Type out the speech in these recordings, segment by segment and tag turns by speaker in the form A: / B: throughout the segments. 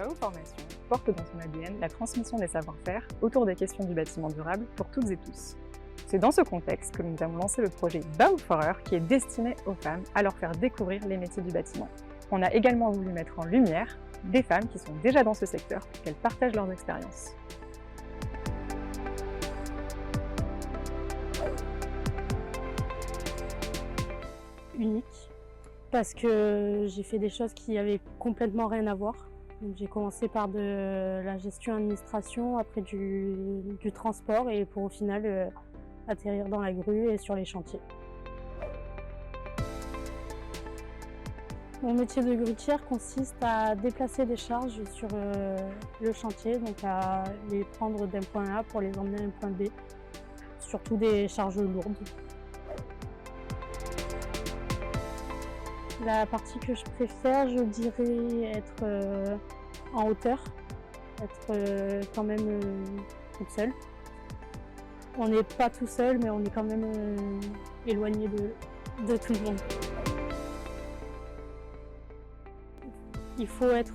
A: Bao Formation porte dans son ADN la transmission des savoir-faire autour des questions du bâtiment durable pour toutes et tous. C'est dans ce contexte que nous avons lancé le projet Bao4her qui est destiné aux femmes à leur faire découvrir les métiers du bâtiment. On a également voulu mettre en lumière des femmes qui sont déjà dans ce secteur pour qu'elles partagent leurs expériences.
B: Unique, parce que j'ai fait des choses qui avaient complètement rien à voir. J'ai commencé par de la gestion administration, après du transport et pour au final atterrir dans la grue et sur les chantiers. Mon métier de grutière consiste à déplacer des charges sur le chantier, donc à les prendre d'un point A pour les emmener à un point B, surtout des charges lourdes. La partie que je préfère, je dirais être en hauteur, être quand même toute seule. On n'est pas tout seul, mais on est quand même éloigné de tout le monde. Il faut être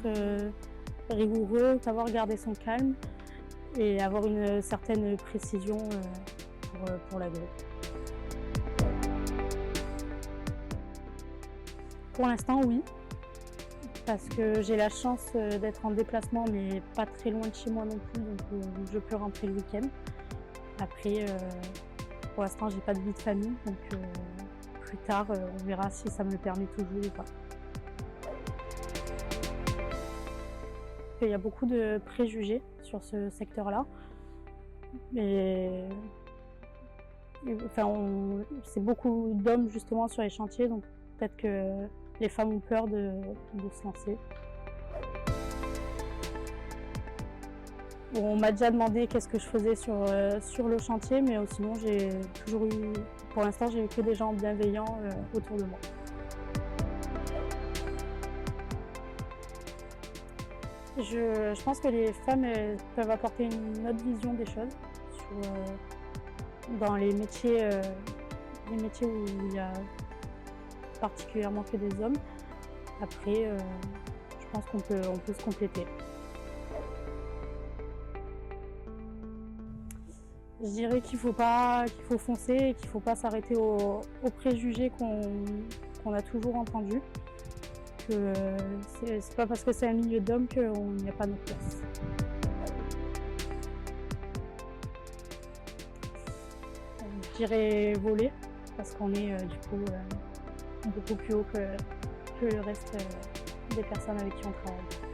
B: rigoureux, savoir garder son calme et avoir une certaine précision pour la grue. Pour l'instant, oui, parce que j'ai la chance d'être en déplacement, mais pas très loin de chez moi non plus, donc je peux rentrer le week-end. Après, pour l'instant, j'ai pas de vie de famille, donc plus tard, on verra si ça me le permet toujours ou pas. Il y a beaucoup de préjugés sur ce secteur-là, mais c'est beaucoup d'hommes justement sur les chantiers, donc peut-être que les femmes ont peur de se lancer. On m'a déjà demandé qu'est-ce que je faisais sur le chantier, mais sinon j'ai toujours eu, pour l'instant j'ai eu que des gens bienveillants autour de moi. Je pense que les femmes peuvent apporter une autre vision des choses dans les métiers où il y a particulièrement que des hommes. Après, je pense qu'on peut se compléter. Je dirais qu'il faut foncer et qu'il ne faut pas s'arrêter aux préjugés qu'on a toujours entendus. Que c'est pas parce que c'est un milieu d'hommes qu'on n'y a pas notre place. Je dirais voler, parce qu'on est du coup beaucoup plus haut que le reste des personnes avec qui on travaille.